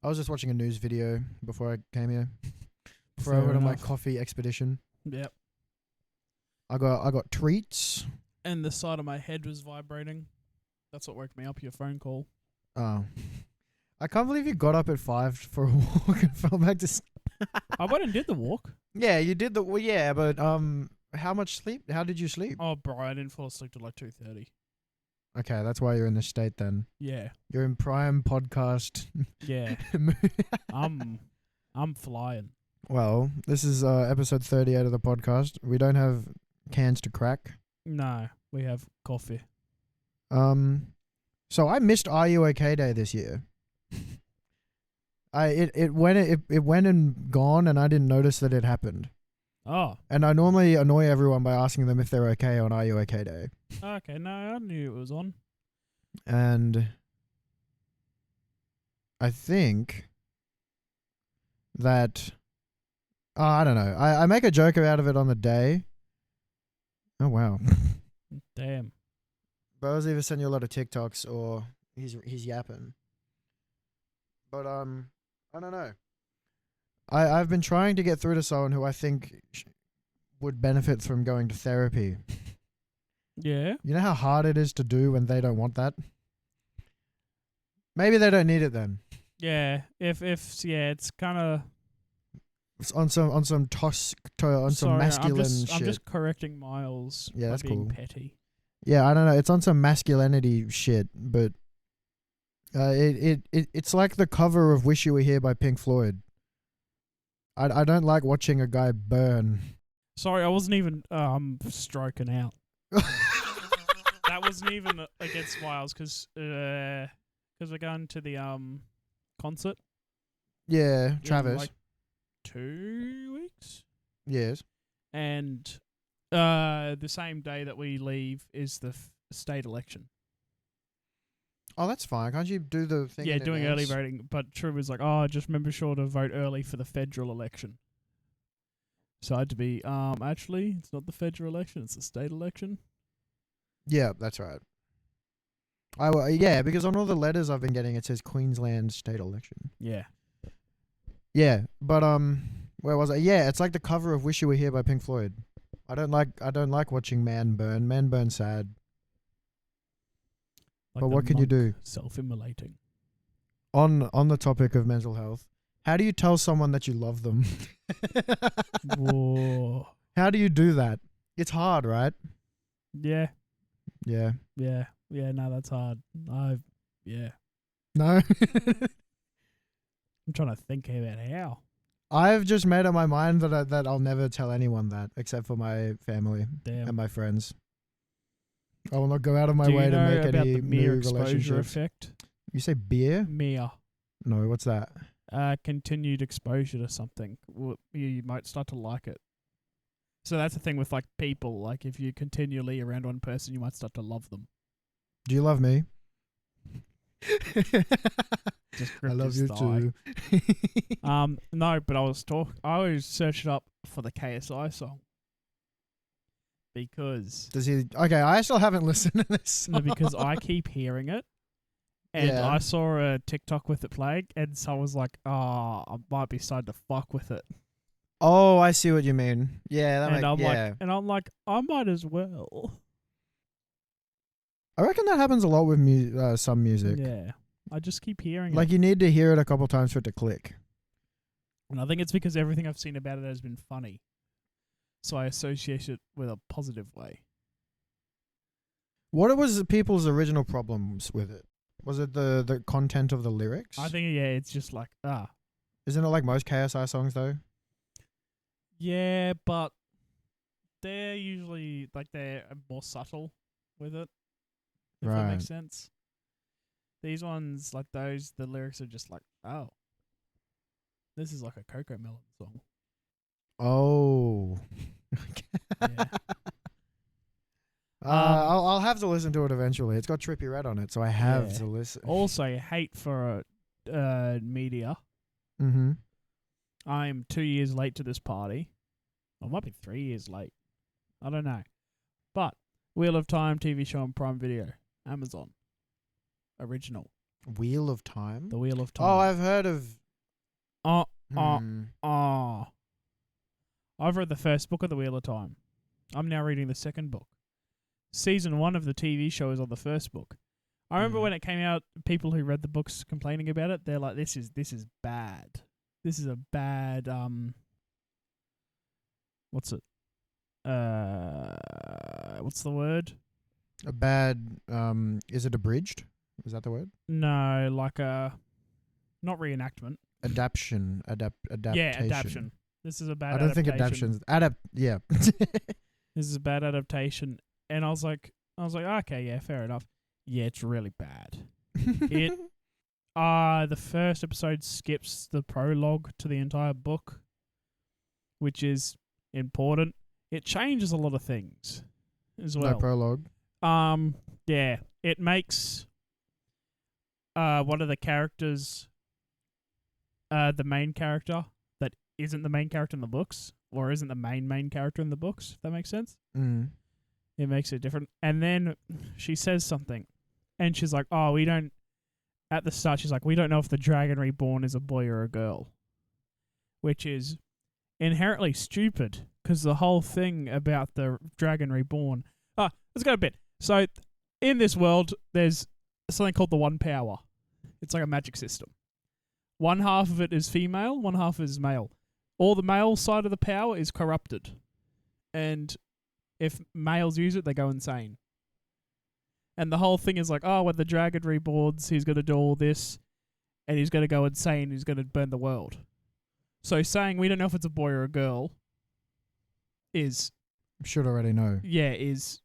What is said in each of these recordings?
I was just watching a news video before I came here. Before I Fair went on my enough. coffee expedition. Yep. I got treats. And the side of my head was vibrating. That's what woke me up. Your phone call. Oh. I can't believe you got up at 5 for a walk and fell back to sleep. I went and did the walk. Yeah, you did but how much sleep? How did you sleep? Oh, bro, I didn't fall asleep till like 2:30. Okay, that's why you're in this state then. Yeah. You're in prime podcast. Yeah. I'm flying. Well, this is episode 38 of the podcast. We don't have cans to crack. No, we have coffee. So I missed Are You OK Day this year. It went and gone, and I didn't notice that it happened. Oh. And I normally annoy everyone by asking them if they're okay on Are You OK Day. Okay, no, I knew it was on. And I think that I don't know. I make a joke out of it on the day. Oh wow. Damn. Bo's either send you a lot of TikToks or he's yapping. But I don't know. I've been trying to get through to someone who I think would benefit from going to therapy. Yeah. You know how hard it is to do when they don't want that? Maybe they don't need it then. Yeah. If it's kind of It's on some masculine shit. I'm just correcting Miles. Yeah, by that's being cool. Petty. Yeah, I don't know. It's on some masculinity shit, but it's like the cover of "Wish You Were Here" by Pink Floyd. I don't like watching a guy burn. Sorry, I wasn't even stroking out. That wasn't even against Miles because we're going to the concert. Yeah, in, Travis. like 2 weeks. Yes. And the same day that we leave is the state election. Oh, that's fine. Can't you do the thing? Yeah, in doing advance? early voting. But True was like, "Oh, just remember sure to vote early for the federal election." So I had to be actually, it's not the federal election; it's the state election. Yeah, that's right. Because on all the letters I've been getting, it says Queensland state election. Yeah. Yeah, but where was I? Yeah, it's like the cover of "Wish You Were Here" by Pink Floyd. I don't like watching man burn. Man burn sad. Like But the what can you monk do? Self-immolating. On the topic of mental health, how do you tell someone that you love them? Whoa. How do you do that? It's hard, right? Yeah. Yeah. Yeah. Yeah. No, that's hard. Yeah. No. I'm trying to think about how. I've just made up my mind that I'll never tell anyone that except for my family Damn. and my friends. I will not go out of my Do way you to know make about any the new mere exposure relationships. effect? You say beer? Mere. No, what's that? Continued exposure to something. You might start to like it. So that's the thing with like people. Like if you continually around one person, you might start to love them. Do you love me? Just I gripped love his you thigh. too. No, but I was searching up for the KSI song because Does he? Okay, I still haven't listened to this. no, because I keep hearing it, and Yeah. I saw a TikTok with it playing, and so I was like, "Oh, I might be starting to fuck with it." Oh, I see what you mean. Yeah, that And makes I'm like, I might as well. I reckon that happens a lot with some music. Yeah, I just keep hearing Like it, you need to hear it a couple times for it to click. and I think it's because everything I've seen about it has been funny, so I associate it with a positive way. What was people's original problems with it? Was it the content of the lyrics? I think it's just like Isn't it like most KSI songs though? yeah, but they're usually like they're more subtle with it. If that Right. makes sense. These ones, like those, the lyrics are just like, oh, this is like a Coco Melon song. Oh. Yeah. I'll have to listen to it eventually. It's got Trippie Redd on it, so I have Yeah. to listen. Also, hate for media. Mm-hmm. I'm 2 years late to this party. I might be 3 years late. I don't know. But Wheel of Time TV show on Prime Video. Amazon. Original. Wheel of Time. The Wheel of Time. Oh, I've heard of. Oh, Hmm. I've read the first book of The Wheel of Time. I'm now reading the second book. Season 1 of the TV show is on the first book. I remember when it came out, people who read the books complaining about it. They're like, "This is bad. This is a bad what's it? What's the word? A bad. Is it abridged? Is that the word? No, like a not reenactment. Adaptation. Yeah, adaptation. This is a bad. I don't think adaptation. adaptations. Yeah. This is a bad adaptation, and I was like, okay, yeah, fair enough. Yeah, it's really bad. It the first episode skips the prologue to the entire book, which is important. It changes a lot of things as well. No prologue. Yeah, it makes one of the characters the main character that isn't the main character in the books, or isn't the main character in the books, if that makes sense. Mm. It makes it different. And then she says something, and she's like, "Oh, we don't." At the start, she's like, "We don't know if the Dragon Reborn is a boy or a girl," which is inherently stupid because the whole thing about the Dragon Reborn. Let's go a bit. So, in this world, there's something called the One Power. It's like a magic system. One half of it is female, one half is male. All the male side of the power is corrupted, and if males use it, they go insane. And the whole thing is like, oh, when the dragon reborns, he's going to do all this, and he's going to go insane, he's going to burn the world. So saying we don't know if it's a boy or a girl is... Should already know. Yeah, is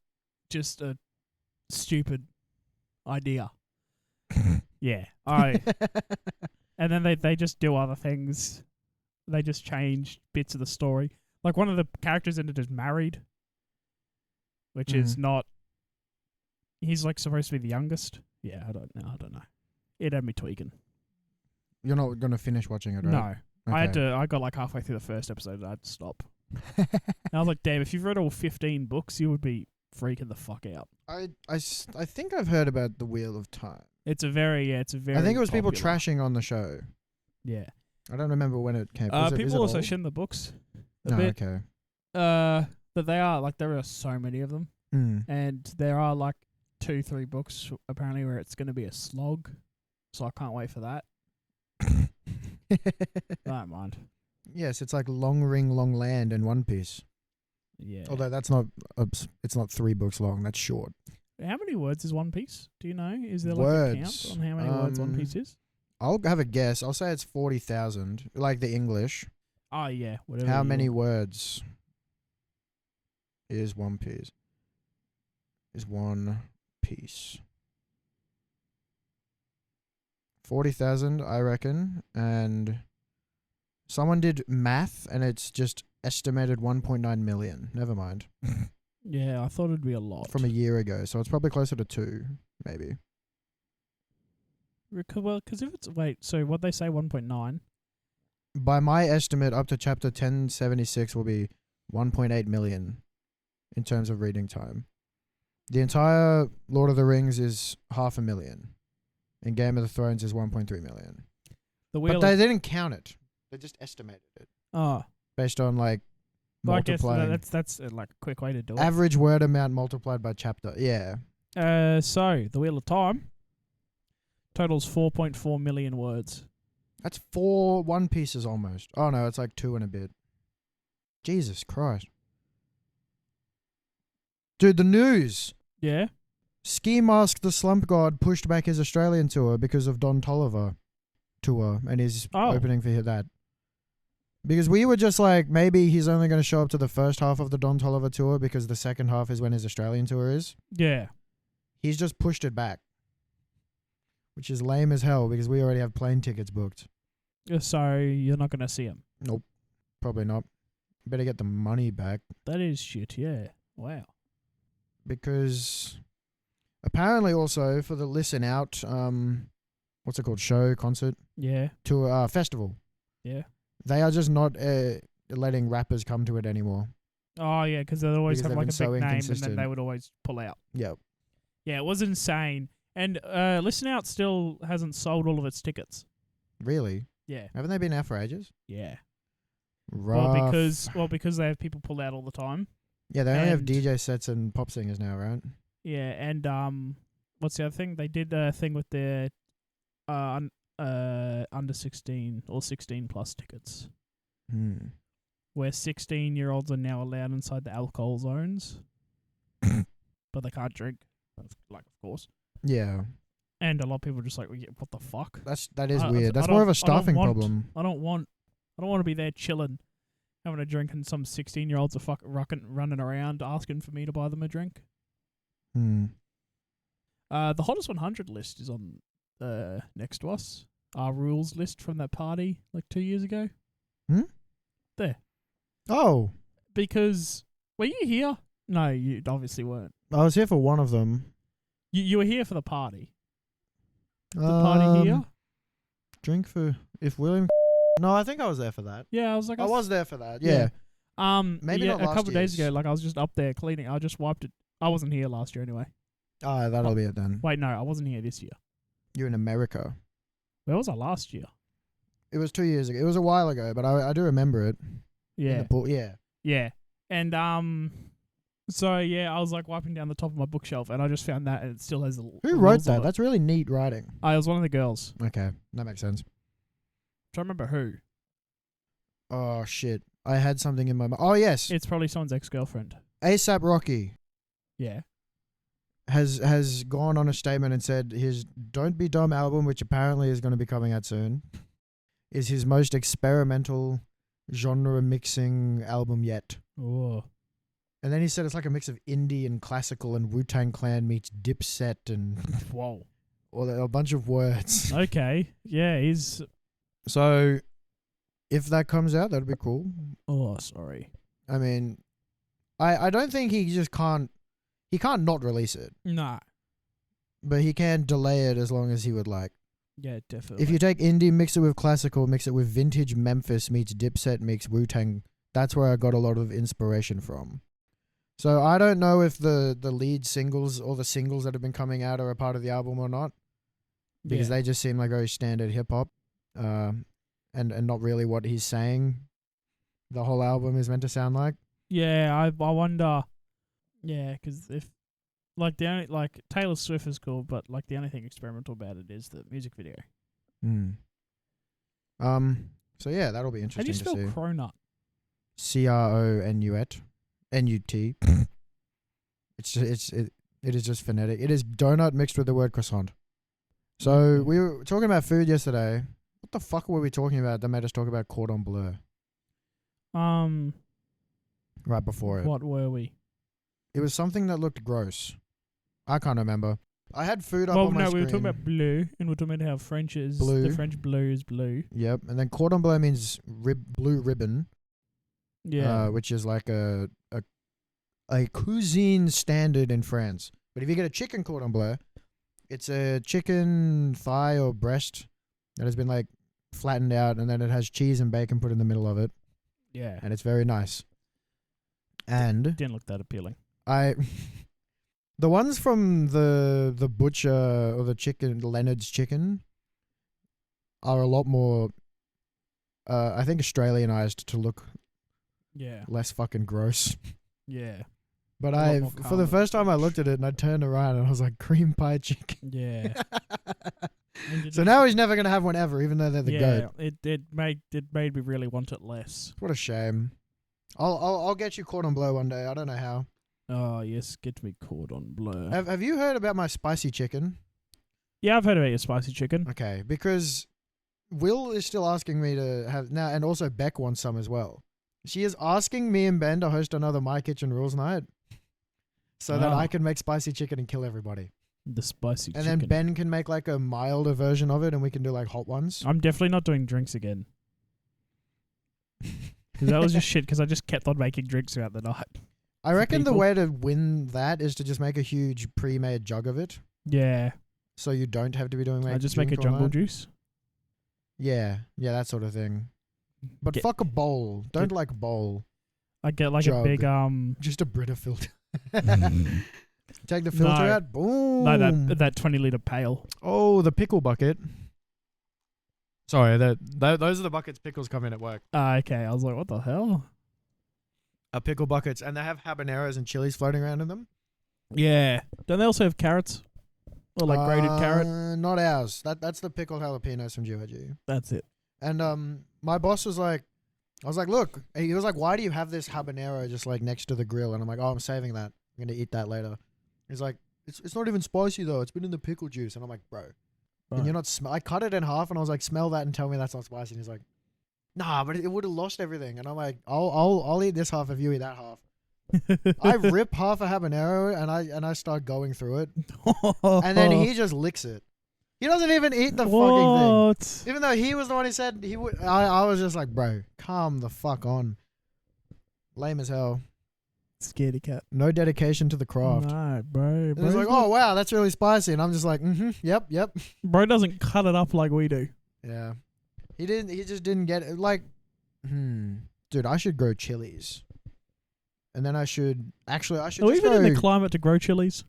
just a stupid idea. Yeah. And then they just do other things. They just change bits of the story. Like one of the characters in it is married, which is not... He's like supposed to be the youngest. Yeah, I don't know. It had me tweaking. You're not going to finish watching it, right? No. Okay. I got like halfway through the first episode and I had to stop. And I was like, damn, if you've read all 15 books, you would be freaking the fuck out. I think I've heard about The Wheel of Time. It's a very I think it was people trashing on the show. Yeah. I don't remember when it came. People also shin the books a bit. Okay. But they are like, there are so many of them. And there are like 2-3 books apparently where it's going to be a slog. So I can't wait for that. I don't mind. Yes, it's like Long Ring, Long Land and One Piece. Yeah. Although that's not, it's not 3 books long. That's short. How many words is One Piece? Do you know? Is there like words. a count on how many words One Piece is? I'll have a guess. I'll say it's 40,000, like the English. Oh yeah, whatever. How many words is One Piece? Is One Piece 40,000, I reckon, and someone did math, and it's just estimated 1.9 million. Never mind. Yeah, I thought it'd be a lot From a year ago, so it's probably closer to 2, maybe. Well, because if it's so what they say 1.9. By my estimate, up to chapter 1076 will be 1.8 million in terms of reading time. The entire Lord of the Rings is 500,000. And Game of the Thrones is 1.3 million. But they didn't count it. They just estimated it. Oh. Based on like multiplying. I guess that's like a quick way to do it. Average word amount multiplied by chapter. Yeah. So the Wheel of Time totals 4.4 million words. That's 4 One Pieces almost. Oh no, it's like 2 and a bit. Jesus Christ. Dude, the news. Yeah. Ski Mask the Slump God pushed back his Australian tour because of Don Toliver tour and his opening for that. Because we were just like, maybe he's only going to show up to the first half of the Don Toliver tour because the second half is when his Australian tour is. Yeah. He's just pushed it back. Which is lame as hell because we already have plane tickets booked. So you're not going to see him? Nope. Probably not. Better get the money back. That is shit, yeah. Wow. Because apparently also for the Listen Out, what's it called? Show, concert? Yeah. Tour, festival. Yeah. They are just not letting rappers come to it anymore. Oh, yeah, because they'd always have like a big name and then they would always pull out. Yep. Yeah, it was insane. And Listen Out still hasn't sold all of its tickets. Really? Yeah. Haven't they been out for ages? Yeah. Rough. Because they have people pull out all the time. Yeah, they only have and- DJ sets and pop singers now, right? Yeah, and what's the other thing? They did a thing with their under 16 or 16 plus tickets, where 16-year-olds are now allowed inside the alcohol zones, but they can't drink. Like, of course. Yeah. And a lot of people are just like, what the fuck? That is I- weird. I That's don't- more of I a don't staffing want- problem. I don't want to be there chilling, having a drink, and some 16-year-olds are running around asking for me to buy them a drink. Hmm. The hottest 100 list is on next to us. Our rules list from that party like 2 years ago. Oh, Because were you here? No, you obviously weren't. I was here for one of them. You were here for the party. The party here. Drink for if William. No, I think I was there for that. Yeah, I was like, I was there for that. Yeah. Yeah. Maybe yeah, not a last couple of days year's. ago. Like I was just up there cleaning. I just wiped it. I wasn't here last year anyway. Oh, that'll be it then. Wait, no, I wasn't here this year. You're in America. Where was I last year? It was 2 years ago. It was a while ago, but I do remember it. In Yeah, the pool. Yeah. yeah, and so yeah, I was like wiping down the top of my bookshelf, and I just found that, and it still has. Who wrote that? That's really neat writing. I was one of the girls. Okay, that makes sense. Trying to remember who. Oh shit! I had something in my mind. Oh yes, It's probably someone's ex-girlfriend. ASAP Rocky Yeah. has gone on a statement and said his "Don't Be Dumb" album, which apparently is going to be coming out soon, is his most experimental genre mixing album yet. Oh. And then he said it's like a mix of indie and classical and Wu-Tang Clan meets Dipset and Whoa. a bunch of words. Okay. Yeah, he's. So if that comes out, that'd be cool. Oh, sorry. I mean, I don't think he just can't. He can't not release it, Nah. but he can delay it as long as he would like. Yeah, definitely. If you take indie, mix it with classical, mix it with vintage Memphis meets Dipset meets Wu-Tang, that's where I got a lot of inspiration from. So I don't know if the lead singles or the singles that have been coming out are a part of the album or not, because they just seem like very standard hip hop, and not really what he's saying. The whole album is meant to sound like. Yeah, I wonder. Yeah, because if like the only like Taylor Swift is cool, but like the only thing experimental about it is the music video. So yeah, that'll be How do interesting you to spell see. cronut? CRONUT. NUT. It is just phonetic. It is donut mixed with the word croissant. So we were talking about food yesterday. What the fuck were we talking about that made us talk about cordon bleu right before it? What were we? It was something that looked gross. I can't remember. I had food up Well, on my no, screen. we were talking about bleu, and we were talking about how French is Bleu. the French bleu is blue. Yep, and then cordon bleu means blue ribbon. Yeah. Which is like a cuisine standard in France. But if you get a chicken cordon bleu, it's a chicken thigh or breast that has been like flattened out, and then it has cheese and bacon put in the middle of it, yeah. and it's very nice. And Didn't look that appealing. the ones from the butcher or the chicken, Leonard's chicken, are a lot more, I think, Australianized to look Yeah. less fucking gross. Yeah. But A lot more for the calm. first time I looked at it and I turned around and I was like, cream pie chicken. Yeah. So now he's never going to have one ever, even though they're the goat. It made me really want it less. What a shame. I'll get you cordon bleu one day. I don't know how. Oh yes, get me cordon bleu. Have you heard about my spicy chicken? Yeah, I've heard about your spicy chicken. Okay, because Will is still asking me to have now, and also Beck wants some as well. She is asking me and Ben to host another My Kitchen Rules night, so that I can make spicy chicken and kill everybody. The spicy And chicken. then Ben can make like a milder version of it, and we can do like hot ones. I'm definitely not doing drinks again. Because that was just shit, because I just kept on making drinks throughout the night. I reckon the people. way to win that is to just make a huge pre-made jug of it, Yeah. so you don't have to be doing. I just make a drink all jungle night. juice. Yeah, that sort of thing. But Get- fuck a bowl. Don't get- like bowl. I get like Jug. a big Just a Brita filter. Take the filter No. out. Boom. No, that 20-liter pail. Oh, the pickle bucket. Sorry, those are the buckets pickles come in at work. Okay, I was like, what the hell? Pickle buckets, and they have habaneros and chilies floating around in them. Yeah. Don't they also have carrots? Or like grated carrot? Not ours. That's the pickled jalapenos from GIG. That's it. And my boss was like, I was like, look. He was like, why do you have this habanero just like next to the grill? And I'm like, oh, I'm saving that. I'm gonna eat that later. He's like, it's not even spicy though. It's been in the pickle juice. And I'm like, bro, can you not I cut it in half, and I was like, smell that and tell me that's not spicy. And he's like, nah, but it would have lost everything. And I'm like, I'll eat this half if you eat that half. I rip half a habanero and I start going through it, and then he just licks it. He doesn't even eat the fucking thing, even though he was the one who said he would. I was just like, bro, calm the fuck on. Lame as hell. Scaredy cat. No dedication to the craft. No, bro. And he's like, oh wow, that's really spicy, and I'm just like, yep. Bro doesn't cut it up like we do. Yeah, he didn't. He just didn't get it. Like, dude, I should grow chilies. And then I should Are we even in the climate to grow chilies?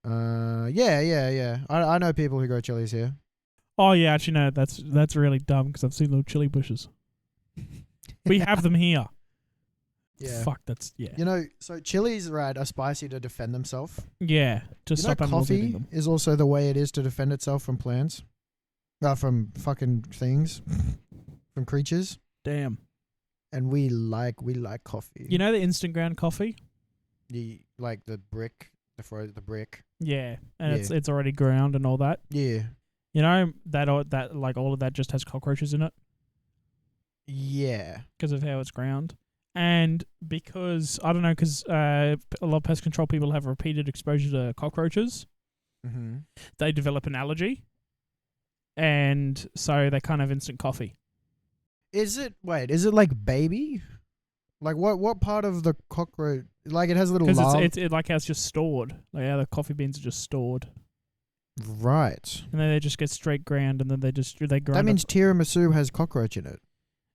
Yeah. I know people who grow chilies here. Oh yeah, actually no, that's really dumb because I've seen little chili bushes. We have them here. Yeah. Fuck, that's yeah. You know, so chilies, right, are spicy to defend themselves. Yeah, to stop animals eating coffee them. is also the way it is to defend itself from plants, from fucking things, from creatures. Damn. And we like coffee. You know the instant ground coffee? The brick, the brick. Yeah, and it's already ground and all that. Yeah. You know that like all of that just has cockroaches in it Yeah. because of how it's ground, and because I don't know, because a lot of pest control people have repeated exposure to cockroaches. Mm-hmm. They develop an allergy, and so they can't have instant coffee. Is it like baby? Like what part of the cockroach? Like it has a little larva? Because it like how it's just stored. Like how the coffee beans are just stored. Right. And then they just get straight ground, and then they grind. That means tiramisu has cockroach in it.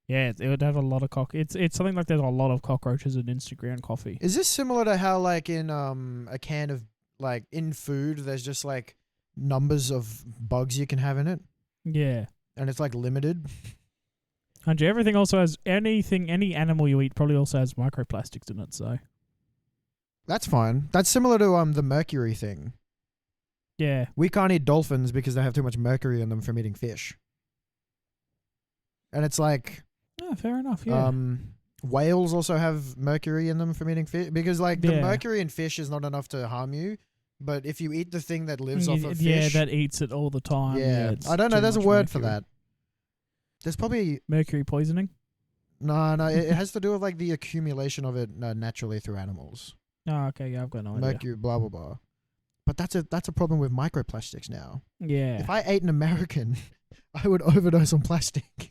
Yeah, it would have a lot of It's something like there's a lot of cockroaches in instant ground coffee. Is this similar to how like in a can of like in food there's just like numbers of bugs you can have in it? Yeah. And it's like limited. And everything also has any animal you eat probably also has microplastics in it, so. That's fine. That's similar to the mercury thing. Yeah. We can't eat dolphins because they have too much mercury in them from eating fish. And it's like Yeah, fair enough, yeah. Whales also have mercury in them from eating fish because like the Yeah. mercury in fish is not enough to harm you, but if you eat the thing that lives off of fish, yeah, that eats it all the time. yeah, it's I don't know. too There's a much word for mercury. that. There's probably Mercury poisoning? no. It has to do with like the accumulation of it naturally through animals. Oh, okay, yeah, I've got no idea. Mercury, blah blah blah. But that's a problem with microplastics now. Yeah. If I ate an American, I would overdose on plastic.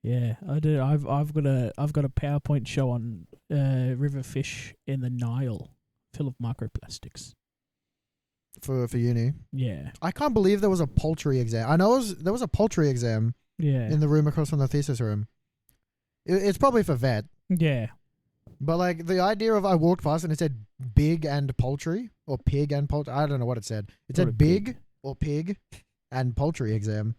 Yeah, I do. I've got a PowerPoint show on river fish in the Nile full of microplastics. For uni. Yeah. I can't believe there was a poultry exam. I know there was a poultry exam Yeah. in the room across from the thesis room. It's probably for vet. Yeah. But like the idea of I walked past and it said big and poultry or pig and poultry. I don't know what it said. It said Probably big or pig and poultry exam.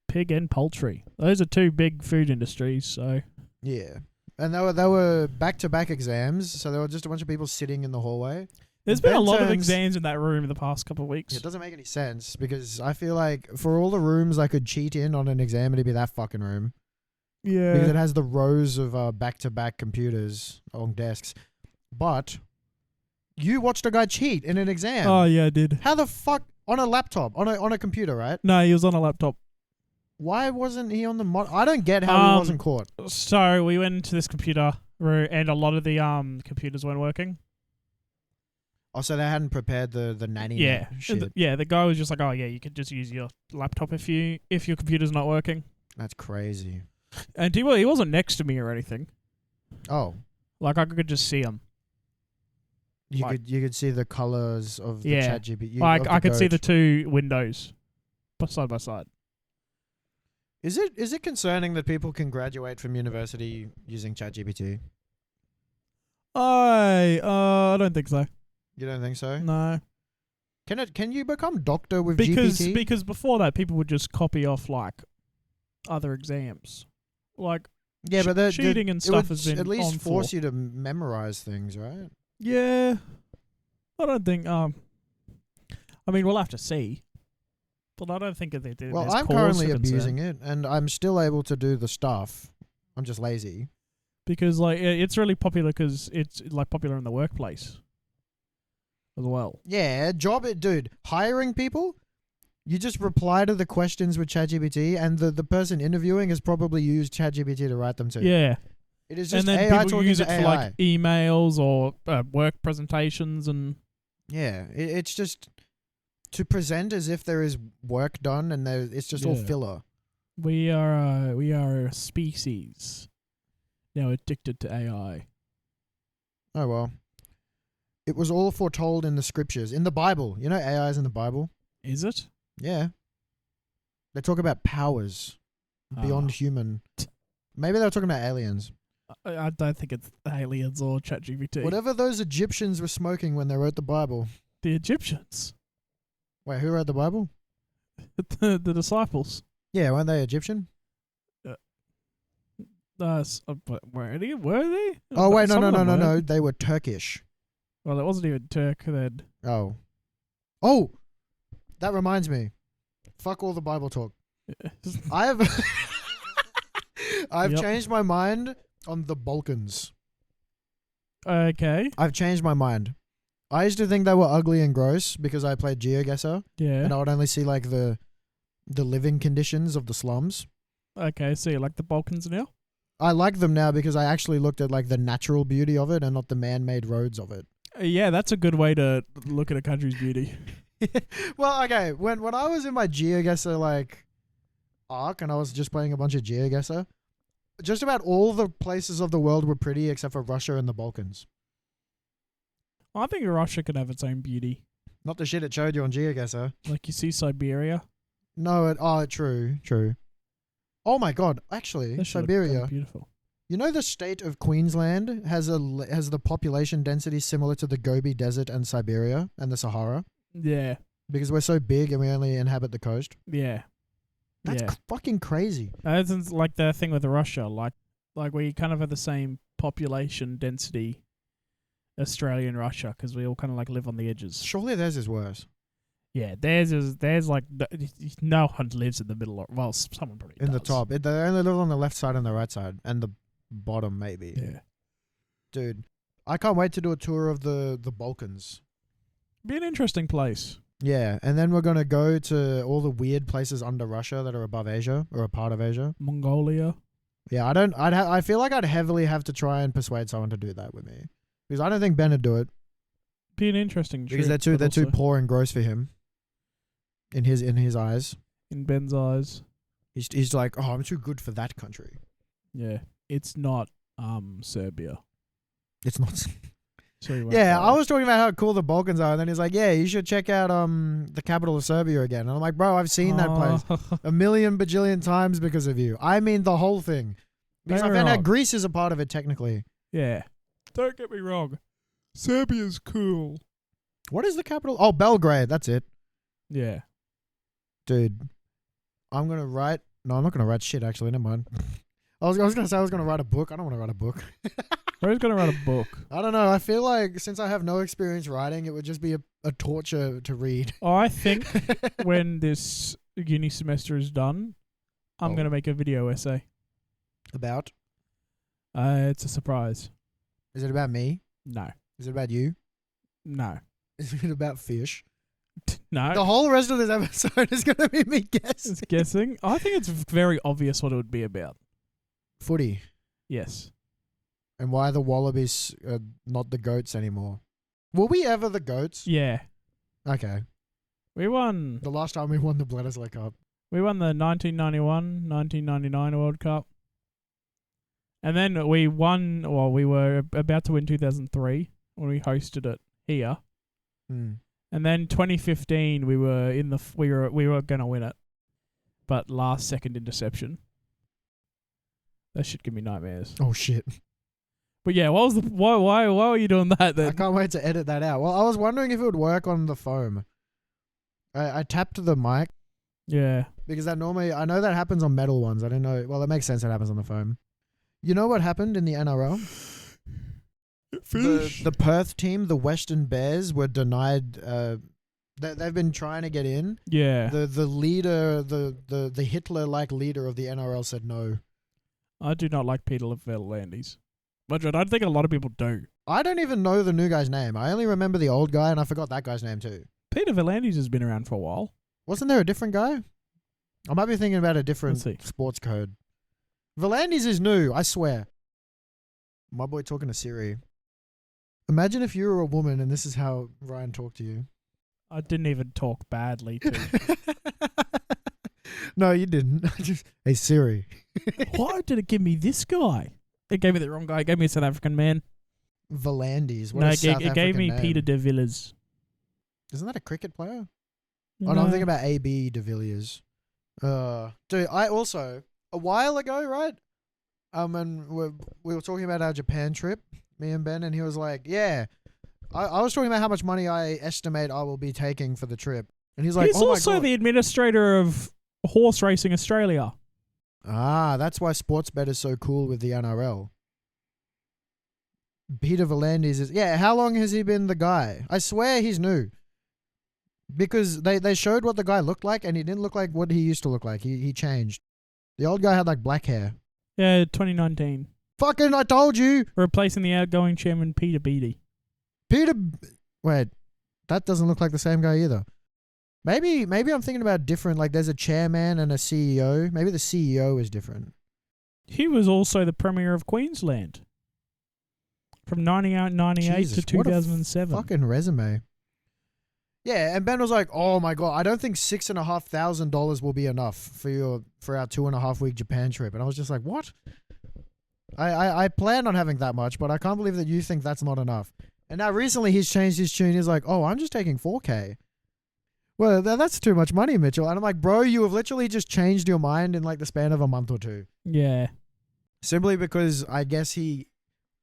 Pig and poultry. Those are two big food industries, so. Yeah. And they were back-to-back exams, so there were just a bunch of people sitting in the hallway. There's been a lot of Benton's- exams in that room in the past couple of weeks. It doesn't make any sense because I feel like for all the rooms I could cheat in on an exam, it'd be that fucking room. Because it has the rows of back-to-back computers on desks. But you watched a guy cheat in an exam. Oh, yeah, I did. How the fuck? On a laptop, on a computer, right? No, he was on a laptop. Why wasn't he on the I don't get how he wasn't caught. So we went into this computer room, and a lot of the computers weren't working. Oh, so they hadn't prepared the nanny Yeah, shit. the guy was just like, "Oh yeah, you could just use your laptop if your computer's not working." That's crazy. And he wasn't next to me or anything. Oh, Like I could just see him. you could see the colors of the Yeah. ChatGPT. Like I could see the two windows, side by side. Is it concerning that people can graduate from university using ChatGPT? I don't think so. You don't think so? No. Can you become doctor with Because GPT? because before that, people would just copy off like other exams, like Yeah, but cheating and it stuff would has been at least on force for. you to memorize things, right? Yeah, I don't think. I mean, we'll have to see, but I don't think that they did. Well, I'm currently abusing it, and I'm still able to do the stuff. I'm just lazy. because like it's really popular because it's like popular in the workplace as well. Yeah, dude. Hiring people, you just reply to the questions with ChatGPT, and the person interviewing has probably used ChatGPT to write them too. Yeah, It is and just then AI people talking use to it AI. for like emails or work presentations and. Yeah, it's just to present as if there is work done, and it's just all Yeah. filler. We are a species now addicted to AI. Oh well. It was all foretold in the scriptures, in the Bible. You know AI is in the Bible? Is it? Yeah. They talk about powers beyond human. Maybe they were talking about aliens. I don't think it's aliens or ChatGPT. Whatever those Egyptians were smoking when they wrote the Bible. The Egyptians, Wait, who wrote the Bible? the disciples. Yeah, weren't they Egyptian? But were they? Were they? Oh, wait, Some of them were. no. They were Turkish. Well, it wasn't even Turk then. Oh. Oh! That reminds me. Fuck all the Bible talk. I've Yep. changed my mind on the Balkans. Okay. I've changed my mind. I used to think they were ugly and gross because I played GeoGuessr, Yeah. and I would only see like the living conditions of the slums. Okay. So you like the Balkans now? I like them now because I actually looked at like the natural beauty of it and not the man-made roads of it. Yeah, that's a good way to look at a country's beauty. Well, okay, when I was in my GeoGuessr like arc and I was just playing a bunch of GeoGuessr, just about all the places of the world were pretty except for Russia and the Balkans. I think Russia could have its own beauty. Not the shit it showed you on GeoGuessr. Like you see Siberia. No, true. Oh my god, actually, That should look Siberia. kinda beautiful. You know the state of Queensland has the population density similar to the Gobi Desert and Siberia and the Sahara Yeah. because we're so big and we only inhabit the coast. Yeah. That's yeah. fucking crazy. It's like the thing with Russia, like we kind of have the same population density, Australia and Russia, because we all kind of like live on the edges. Surely theirs is worse. Yeah, there's like no one lives in the middle. Well, someone probably In the does. top. They only live on the left side and the right side and the bottom maybe. Yeah, Dude, I can't wait to do a tour of the Balkans. be an interesting place. Yeah, and then we're going to go to all the weird places under Russia that are above Asia or a part of Asia. Mongolia. Yeah, I feel like I'd heavily have to try and persuade someone to do that with me. Because I don't think Ben would do it. Be an interesting trip. Because they're too poor and gross for him. In his eyes. in Ben's eyes. He's like, "Oh, I'm too good for that country." Yeah, it's not Serbia. It's not. So you won't Yeah, go. I was talking about how cool the Balkans are, and then he's like, "Yeah, you should check out the capital of Serbia again." And I'm like, "Bro, I've seen that place a million bajillion times because of you. I mean the whole thing." Because I They're found out wrong. Greece is a part of it technically. Yeah. Don't get me wrong. Serbia's cool. What is the capital? Oh, Belgrade. That's it, Yeah. dude. I'm gonna write. No, I'm not gonna write shit. Actually, never mind. I was gonna say I was gonna write a book. I don't want to write a book. Who's gonna write a book? I don't know. I feel like since I have no experience writing, it would just be a torture to read. I think when this uni semester is done, I'm Oh. gonna make a video essay. About? It's a surprise. Is it about me? No. Is it about you? No. Is it about fish? No. The whole rest of this episode is going to be me guessing. It's guessing. I think it's very obvious what it would be about. Footy. Yes. And why the Wallabies are not the goats anymore. Were we ever the goats? Yeah. Okay. We won. The last time we won the Bledisloe Cup. We won the 1991, 1999 World Cup. And then we won, well, we were about to win 2003 when we hosted it here. Hmm. And then 2015 we were we were going to win it. But last second interception. That should give me nightmares. Oh, shit. But yeah, what was the why were you doing that then? I can't wait to edit that out. Well, I was wondering if it would work on the foam. I tapped the mic Yeah. because that normally, I know that happens on metal ones. I don't know. Well, it makes sense that happens on the foam. You know what happened in the NRL? The Perth team, the Western Bears, were denied. They've been trying to get in. Yeah. The leader, the Hitler-like leader of the NRL said no. I do not like Peter V'landys. But I don't think a lot of people do. I don't even know the new guy's name. I only remember the old guy, and I forgot that guy's name too. Peter V'landys has been around for a while. Wasn't there a different guy? I might be thinking about a different Let's see. sports code. V'landys is new, I swear. My boy talking to Siri. Imagine if you were a woman and this is how Ryan talked to you. I didn't even talk badly to. No, you didn't. Hey, Siri. Why did it give me this guy? It gave me the wrong guy. It gave me a South African man. V'landys. What No, a it South gave me African Peter name. de Villiers. Isn't that a cricket player? Oh, no, I'm thinking about AB de Villiers. Dude, I also, a while ago, right? And we were talking about our Japan trip, me and Ben, and he was like, yeah. I was talking about how much money I estimate I will be taking for the trip. And he's like, He's oh my also God. the administrator of Horse Racing Australia. Ah, that's why Sportsbet is so cool with the NRL. Peter V'landys is... Yeah, how long has he been the guy? I swear he's new. Because they showed what the guy looked like, and he didn't look like what he used to look like. He changed. The old guy had like black hair. Yeah, 2019. Fucking, I told you! Replacing the outgoing chairman, Peter Beattie. Wait, that doesn't look like the same guy either. Maybe I'm thinking about different, like there's a chairman and a CEO. Maybe the CEO is different. He was also the Premier of Queensland. From 1998 Jesus, to what a 2007. Fucking resume. Yeah, and Ben was like, oh my God, I don't think $6,500 will be enough for our 2.5 week Japan trip. And I was just like, what? I plan on having that much, but I can't believe that you think that's not enough. And now recently he's changed his tune. He's like, oh, I'm just taking 4K. Well, that's too much money, Mitchell. And I'm like, bro, you have literally just changed your mind in like the span of a month or two. Yeah. Simply because I guess he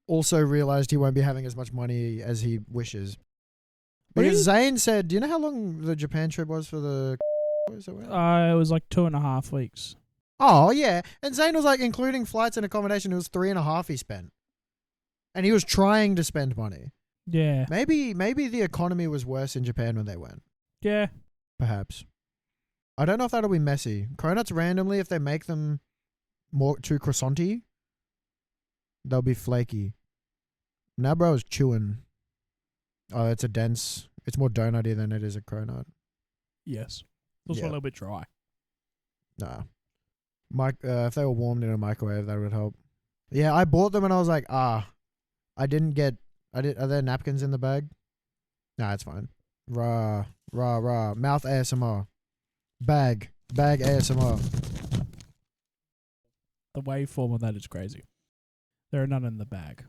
also realized he won't be having as much money as he wishes. Because Zane said, do you know how long the Japan trip was for the... It was like 2.5 weeks. Oh, yeah. And Zane was like, including flights and accommodation, it was 3.5 he spent. And he was trying to spend money. Yeah. Maybe the economy was worse in Japan when they went. Yeah. Perhaps. I don't know if that'll be messy. Cronuts randomly, if they make them more too croissant-y, they'll be flaky. Now bro is chewing. Oh, it's more donutty than it is a cronut. Yes. Also Yeah. a little bit dry. Nah. If they were warmed in a microwave, that would help. Yeah, I bought them and I was like, are there napkins in the bag? Nah, it's fine. Rah, rah, rah. Mouth ASMR. Bag ASMR. The waveform of that is crazy. There are none in the bag.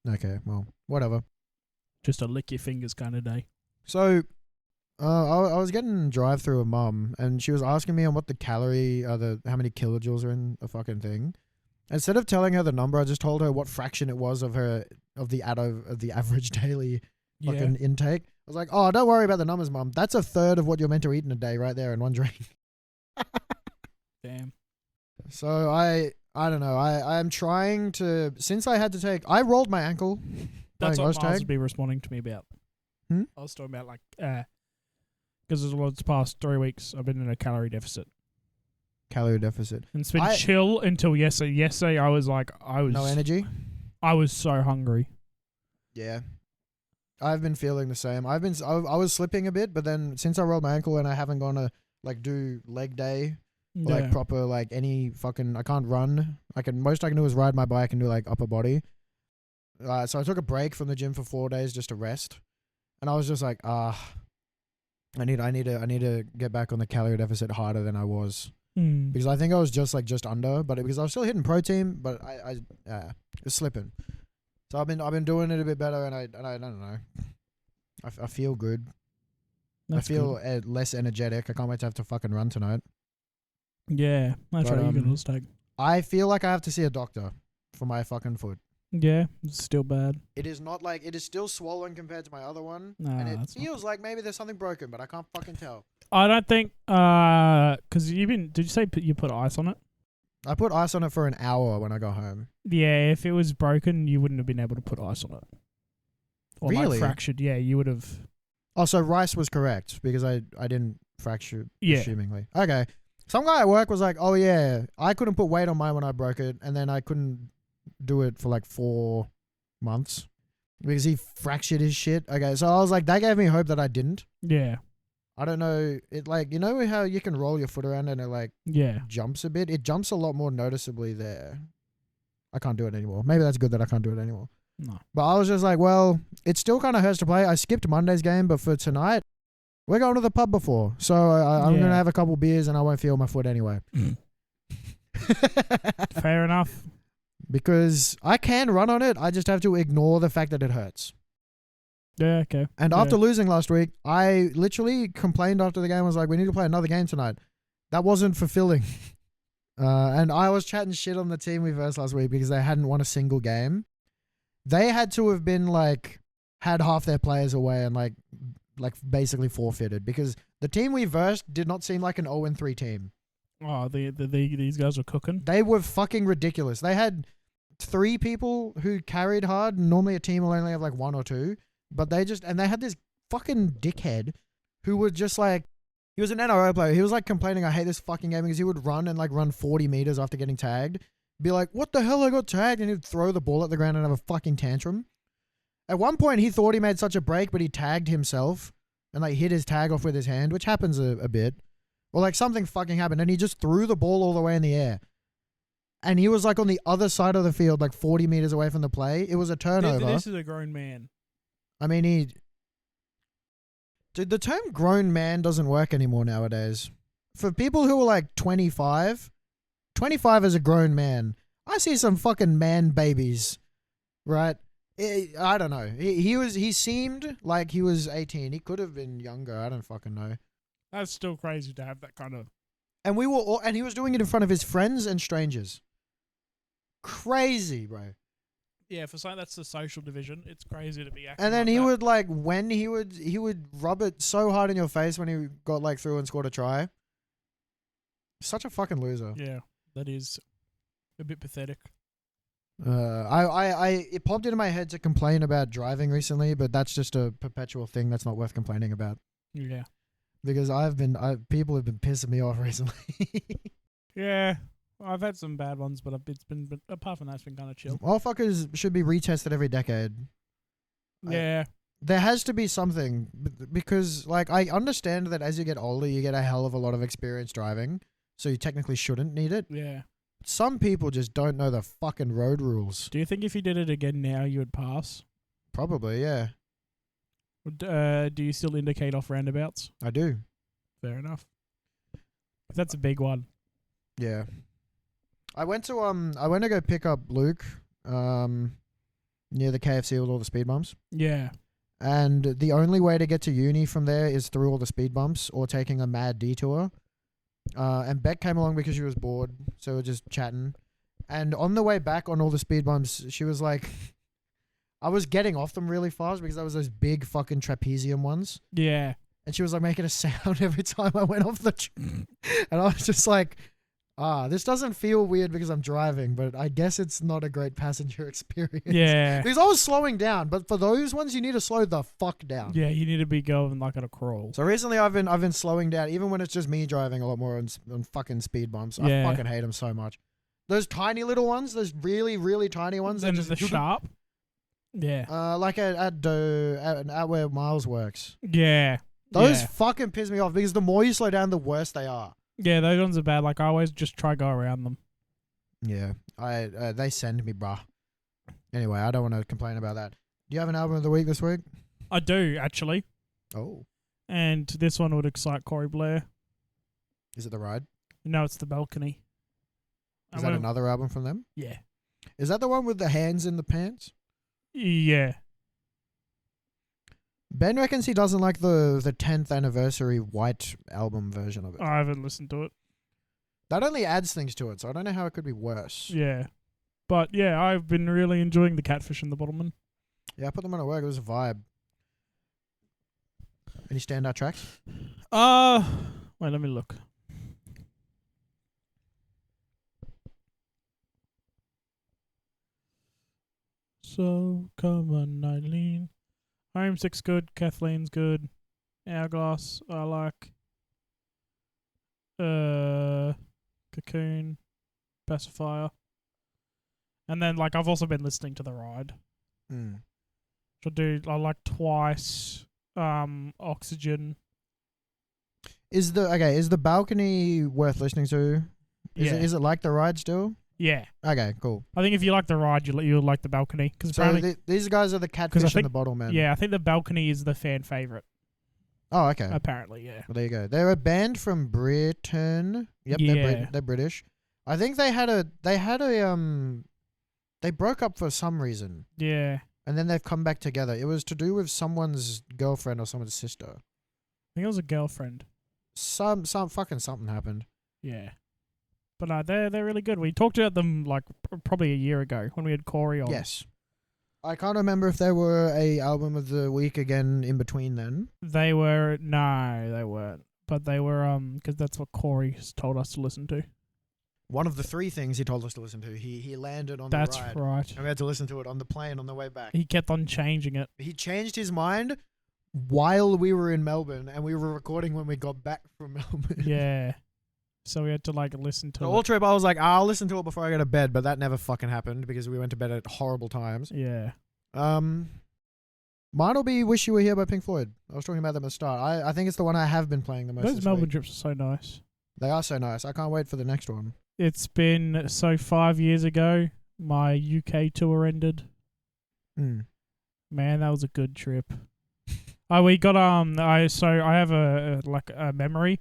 Okay, well, whatever. Just a lick your fingers kind of day. So, I was getting drive-through with Mum, and she was asking me on what the how many kilojoules are in a fucking thing. Instead of telling her the number, I just told her what fraction it was of the average daily fucking intake. I was like, oh, don't worry about the numbers, Mum. That's a third of what you're meant to eat in a day right there in one drink. Damn. So I don't know. I'm trying to, since I had to take, I rolled my ankle. That's playing what Oztag. Miles would be responding to me about. Hmm? I was talking about like, because the past 3 weeks I've been in a calorie deficit. Calorie deficit. And it's been chill until yesterday. Yesterday I was No energy? I was so hungry. Yeah. I've been feeling the same. I was slipping a bit, but then since I rolled my ankle and I haven't gone to like do leg day, like proper like any fucking, I can't run. Most I can do is ride my bike and do like upper body. So I took a break from the gym for 4 days just to rest, and I was just like, I need to get back on the calorie deficit harder than I was, because I think I was just under, but because I was still hitting protein, but I was slipping. So I've been doing it a bit better, and I don't know. I feel good. That's I feel good. less energetic. I can't wait to have to fucking run tonight. Yeah, that's But, right. You can Oztag. I feel like I have to see a doctor for my fucking foot. Yeah, it's still bad. It is not like it is still swollen compared to my other one, No, and it that's not feels like maybe there's something broken, but I can't fucking tell. I don't think, because did you say you put ice on it? I put ice on it for an hour when I got home. Yeah, if it was broken, you wouldn't have been able to put ice on it. Or Really? like fractured, yeah, you would have. Oh, so Rice was correct because I didn't fracture, Yeah. assumingly. Okay. Some guy at work was like, oh yeah, I couldn't put weight on mine when I broke it, and then I couldn't do it for like 4 months because he fractured his shit. Okay, so I was like, that gave me hope that I didn't. Yeah, I don't know. It like, you know how you can roll your foot around and it like yeah. jumps a bit? It jumps a lot more noticeably there. I can't do it anymore. Maybe that's good that I can't do it anymore. No. But I was just like, well, it still kind of hurts to play. I skipped Monday's game, but for tonight, we're going to the pub before. So I'm going to have a couple beers and I won't feel my foot anyway. Fair enough. Because I can run on it. I just have to ignore the fact that it hurts. Yeah, okay. And after losing last week, I literally complained after the game. I was like, we need to play another game tonight. That wasn't fulfilling. And I was chatting shit on the team we versed last week because they hadn't won a single game. They had to have been like, had half their players away and like basically forfeited because the team we versed did not seem like an 0-3 team. Oh, these guys were cooking. They were fucking ridiculous. They had 3 people who carried hard. Normally a team will only have like 1 or 2. But they had this fucking dickhead who would just like, he was an NRO player. He was like complaining, I hate this fucking game because he would run 40 meters after getting tagged. Be like, what the hell, I got tagged? And he'd throw the ball at the ground and have a fucking tantrum. At one point, he thought he made such a break, but he tagged himself and like hit his tag off with his hand, which happens a bit. Or like something fucking happened and he just threw the ball all the way in the air. And he was like on the other side of the field, like 40 meters away from the play. It was a turnover. This is a grown man. I mean, dude, the term grown man doesn't work anymore nowadays. For people who are like 25 is a grown man. I see some fucking man babies, right? I don't know. He seemed like he was 18. He could have been younger. I don't fucking know. That's still crazy to have that kind of. And and he was doing it in front of his friends and strangers. Crazy, bro. Yeah, for something that's the social division, it's crazy to be acting. And then like he that. would like when he would rub it so hard in your face when he got like through and scored a try. Such a fucking loser. Yeah, that is a bit pathetic. It popped into my head to complain about driving recently, but that's just a perpetual thing that's not worth complaining about. Yeah. Because people have been pissing me off recently. Yeah. I've had some bad ones, but apart from that, it's been kind of chill. All fuckers should be retested every decade. Yeah. There has to be something because, like, I understand that as you get older, you get a hell of a lot of experience driving, so you technically shouldn't need it. Yeah. Some people just don't know the fucking road rules. Do you think if you did it again now, you would pass? Probably, yeah. Do you still indicate off roundabouts? I do. Fair enough. That's a big one. Yeah. I went to go pick up Luke near the KFC with all the speed bumps. Yeah. And the only way to get to uni from there is through all the speed bumps or taking a mad detour. And Beck came along because she was bored, so we're just chatting. And on the way back on all the speed bumps, she was like, I was getting off them really fast because there was those big fucking trapezium ones. Yeah. And she was like making a sound every time I went off the and I was just like, this doesn't feel weird because I'm driving, but I guess it's not a great passenger experience. Yeah. Because I was slowing down, but for those ones, you need to slow the fuck down. Yeah, you need to be going like at a crawl. So recently, I've been slowing down, even when it's just me driving a lot more on fucking speed bumps. Yeah. I fucking hate them so much. Those tiny little ones, those really, really tiny ones. And that the just sharp? Yeah. like at where Miles works. Yeah. Those Yeah. fucking piss me off because the more you slow down, the worse they are. Yeah, those ones are bad. Like, I always just try go around them. Yeah, they send me, bruh. Anyway, I don't want to complain about that. Do you have an album of the week this week? I do, actually. Oh. And this one would excite Corey Blair. Is it The Ride? No, it's The Balcony. Is that another album from them? Yeah. Is that the one with the hands in the pants? Yeah. Ben reckons he doesn't like the 10th anniversary white album version of it. I haven't listened to it. That only adds things to it, so I don't know how it could be worse. Yeah. But yeah, I've been really enjoying the catfish and the bottleman. Yeah, I put them on at work. It was a vibe. Any standout tracks? Wait, let me look. So come on, Eileen. Homesick's good. Kathleen's good. Hourglass, I like. Cocoon, Pacifier, and then like I've also been listening to The Ride. I like Twice. Oxygen. Is the balcony worth listening to? Is it like The Ride still? Yeah. Okay, cool. I think if you like The Ride, you'll like the balcony because these guys are the catfish and the bottle man. Yeah, I think the balcony is the fan favorite. Oh, okay. Apparently, yeah. Well, there you go. They're a band from Britain. Yep, Yeah. they're British. I think they broke up for some reason. Yeah. And then they've come back together. It was to do with someone's girlfriend or someone's sister. I think it was a girlfriend. Some fucking something happened. Yeah. But they're really good. We talked about them like probably a year ago when we had Corey on. Yes. I can't remember if they were a album of the week again in between then. They weren't. But they were because that's what Corey's told us to listen to. One of the 3 things he told us to listen to. He landed on the ride. That's right. And we had to listen to it on the plane on the way back. He kept on changing it. He changed his mind while we were in Melbourne, and we were recording when we got back from Melbourne. Yeah. So we had to like listen to the whole trip. I was like, I'll listen to it before I go to bed, but that never fucking happened because we went to bed at horrible times. Yeah. Mine will be "Wish You Were Here" by Pink Floyd. I was talking about them at the start. I think it's the one I have been playing the most. Those Melbourne trips are so nice. They are so nice. I can't wait for the next one. It's been 5 years ago. My UK tour ended. Man, that was a good trip. We got I have a memory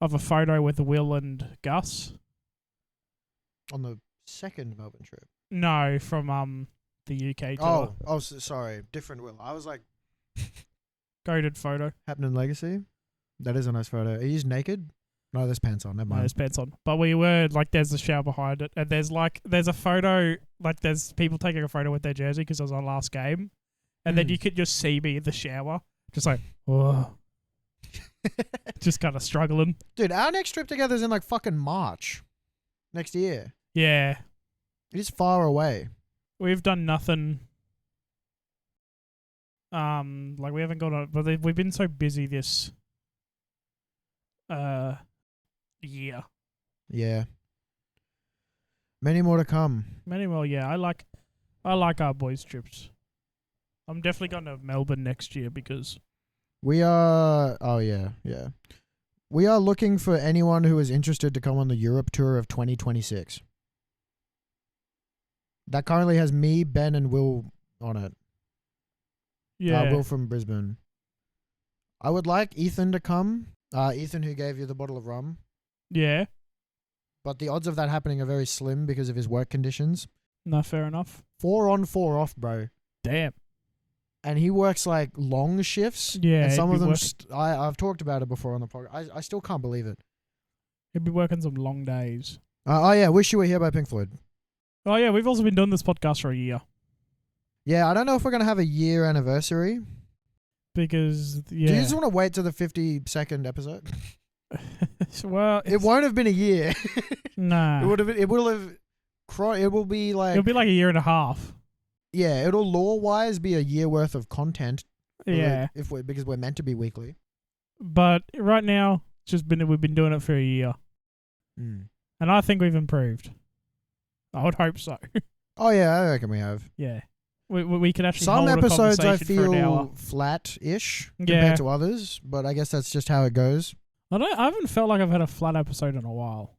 of a photo with Will and Gus on the second Melbourne trip. No, from the UK tour. Sorry, different Will. I was like, goated photo. Happening Legacy. That is a nice photo. Are you naked? No, there's pants on. Never mind. No, there's pants on. But we were like, there's a shower behind it, and there's a photo. Like, there's people taking a photo with their jersey because it was our last game, and then you could just see me in the shower, just like, whoa. Just kind of struggling. Dude, our next trip together is in like fucking March next year. Yeah. It is far away. We've done nothing. Like we haven't gone on, but we've been so busy this year. Yeah. Many more to come. Many more, yeah. I like our boys' trips. I'm definitely going to Melbourne next year because we are. Oh yeah. We are looking for anyone who is interested to come on the Europe tour of 2026. That currently has me, Ben, and Will on it. Yeah. Will from Brisbane. I would like Ethan to come. Ethan, who gave you the bottle of rum. Yeah. But the odds of that happening are very slim because of his work conditions. No, fair enough. 4 on, 4 off, bro. Damn. And he works like long shifts. Yeah. And some of them, I've talked about it before on the podcast. I still can't believe it. He'd be working some long days. Wish You Were Here by Pink Floyd. Oh yeah, we've also been doing this podcast for a year. Yeah, I don't know if we're going to have a year anniversary. Because, yeah. Do you just want to wait till the 52nd episode? Well, it won't have been a year. Nah. It will be like... It'll be like a year and a half. Yeah, it'll law-wise be a year worth of content. Yeah. Because we're meant to be weekly. But right now, we've been doing it for a year. And I think we've improved. I would hope so. Oh yeah, I reckon we have. Yeah. We could actually some hold episodes a I conversation for an hour. feel flat-ish compared to others, but I guess that's just how it goes. I haven't felt like I've had a flat episode in a while.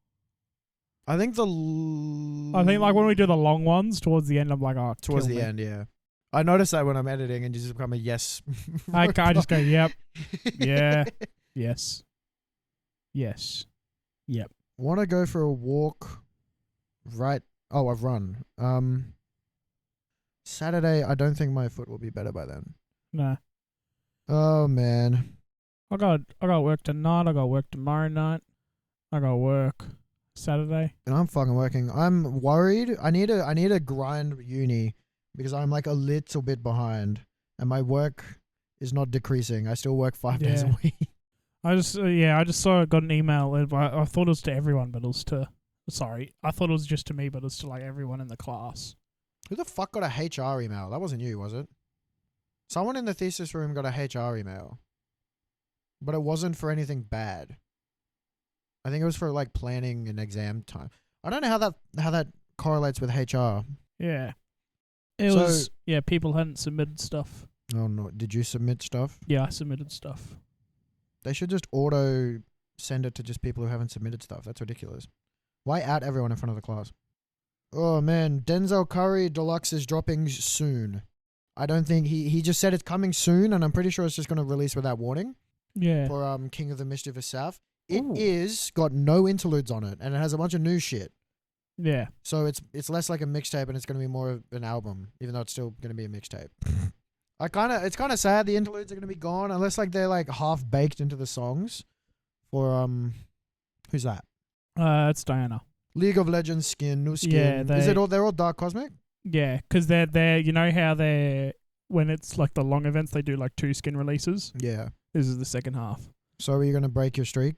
I think like when we do the long ones towards the end, I'm like, oh, towards the end, yeah. I notice that when I'm editing and you just become a yes. I just go, yep, yeah, yes, yep. Want to go for a walk? Right. Oh, I've run. Saturday, I don't think my foot will be better by then. Nah. Oh man. I got work tonight. I got work tomorrow night. I got work Saturday. And I'm fucking working. I'm worried. I need to grind uni because I'm like a little bit behind, and my work is not decreasing. I still work 5 days a Yeah. week. I just saw I got an email. I thought it was to everyone, but it was to. Sorry, I thought it was just to me, but it's to like everyone in the class. Who the fuck got a HR email? That wasn't you, was it? Someone in the thesis room got a HR email, but it wasn't for anything bad. I think it was for like planning an exam time. I don't know how that correlates with HR. Yeah, it So- was. Yeah, people hadn't submitted stuff. Oh no! Did you submit stuff? Yeah, I submitted stuff. They should just auto send it to just people who haven't submitted stuff. That's ridiculous. Why out everyone in front of the class? Oh man, Denzel Curry Deluxe is dropping soon. I don't think he just said it's coming soon, and I'm pretty sure it's just going to release without warning Yeah. for King of the Mischievous South. It Ooh. is got no interludes on it, and it has a bunch of new shit. Yeah. So it's less like a mixtape, and it's going to be more of an album, even though it's still going to be a mixtape. It's kind of sad the interludes are going to be gone, unless like they're like half baked into the songs. For who's that? It's Diana. League of Legends skin, new skin. Yeah, Is it all? They're all Dark Cosmic. Yeah, because they're you know how they're when it's like the long events they do like 2 skin releases. Yeah. This is the second half. So are you going to break your streak?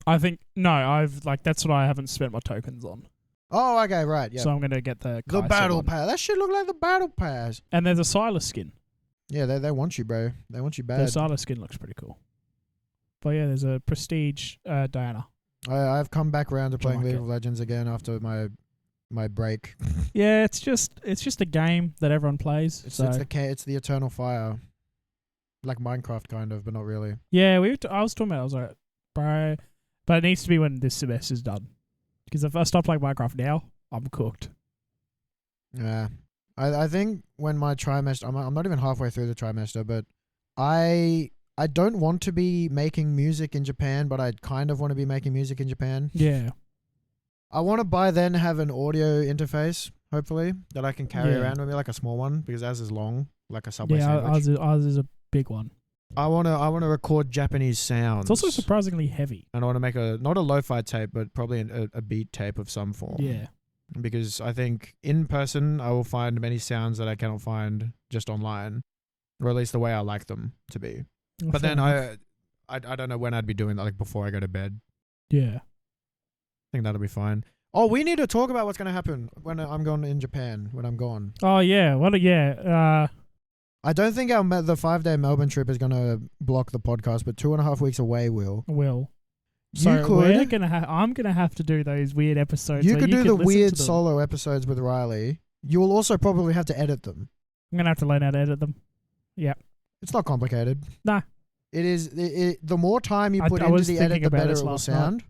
I think no, I've like that's what I haven't spent my tokens on. Oh, okay, right. Yeah. So I'm gonna get the The Kai'Sa battle one. pass. That shit look like the battle pass. And there's a Silas skin. Yeah, they want you, bro. They want you The bad. Silas skin looks pretty cool. But yeah, there's a Prestige Diana. I've come back around to playing like League it. of Legends again after my break. Yeah, it's just a game that everyone plays. It's so it's the Eternal Fire, like Minecraft kind of, but not really. yeah, I was talking about. I was like, bro, but it needs to be when this semester's done. Because if I stop playing Minecraft now, I'm cooked. Yeah, I think when my trimester, I'm not even halfway through the trimester, but I don't want to be making music in Japan, but I kind of want to be making music in Japan. Yeah. I want to by then have an audio interface, hopefully, that I can carry Yeah. around with me, like a small one, because ours is long, like a Subway Yeah, sandwich. ours is a big one. I wanna record Japanese sounds. It's also surprisingly heavy. and I want to make not a lo-fi tape, but probably a beat tape of some form. Yeah. Because I think in person I will find many sounds that I cannot find just online, or at least the way I like them to be. But Fair then enough. I don't know when I'd be doing that, like before I go to bed. Yeah. I think that'll be fine. Oh, we need to talk about what's going to happen when I'm gone in Japan, when I'm gone. Oh yeah. I don't think the 5-day Melbourne trip is going to block the podcast, but 2.5 weeks away will. Will. You So could. I'm gonna have to do those weird episodes. You so could do can the listen weird to them. solo episodes with Riley. You will also probably have to edit them. I'm gonna have to learn how to edit them. It's not complicated. Nah. It is. The more time you I put into was the edit, thinking the about better this it will last night. sound.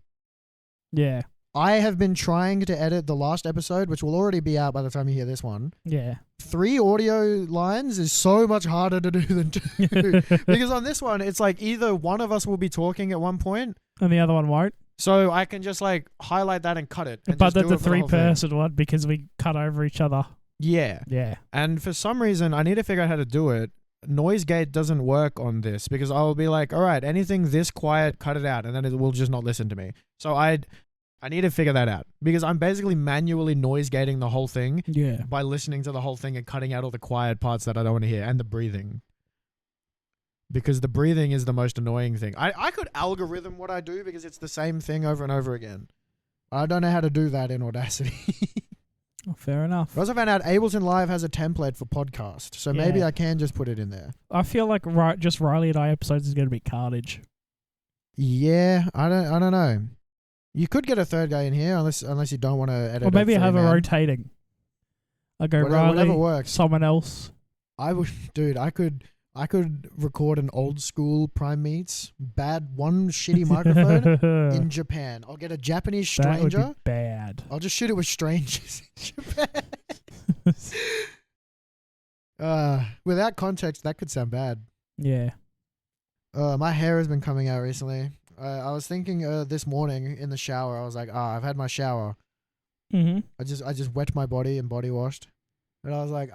Yeah. I have been trying to edit the last episode, which will already be out by the time you hear this one. Yeah. 3 audio lines is so much harder to do than 2. Because on this one, it's like either one of us will be talking at one point, And the other one won't. so I can just like highlight that and cut it. And But just do the it for the whole thing. 3-person one because we cut over each other. Yeah. Yeah. And for some reason, I need to figure out how to do it. Noise gate doesn't work on this because I'll be like, all right, anything this quiet, cut it out. And then it will just not listen to me. So I need to figure that out because I'm basically manually noise gating the whole thing Yeah. by listening to the whole thing and cutting out all the quiet parts that I don't want to hear and the breathing. Because the breathing is the most annoying thing. I could algorithm what I do because it's the same thing over and over again. I don't know how to do that in Audacity. Oh, fair enough. I also found out Ableton Live has a template for podcast, so maybe Yeah. I can just put it in there. I feel like just Riley and I episodes is gonna be carnage. Yeah, I don't know. You could get a third guy in here unless you don't want to edit. Or maybe a I have a 3-man. rotating. I go Whatever Riley, works. someone else. I would, dude. I could record an old school Prime Meets bad one shitty microphone in Japan. I'll get a Japanese That would stranger. be bad. I'll just shoot it with strangers in Japan. Without context, that could sound bad. Yeah. My hair has been coming out recently. I was thinking this morning in the shower. I was like, I've had my shower. Mm-hmm. I just wet my body and body washed. And I was like,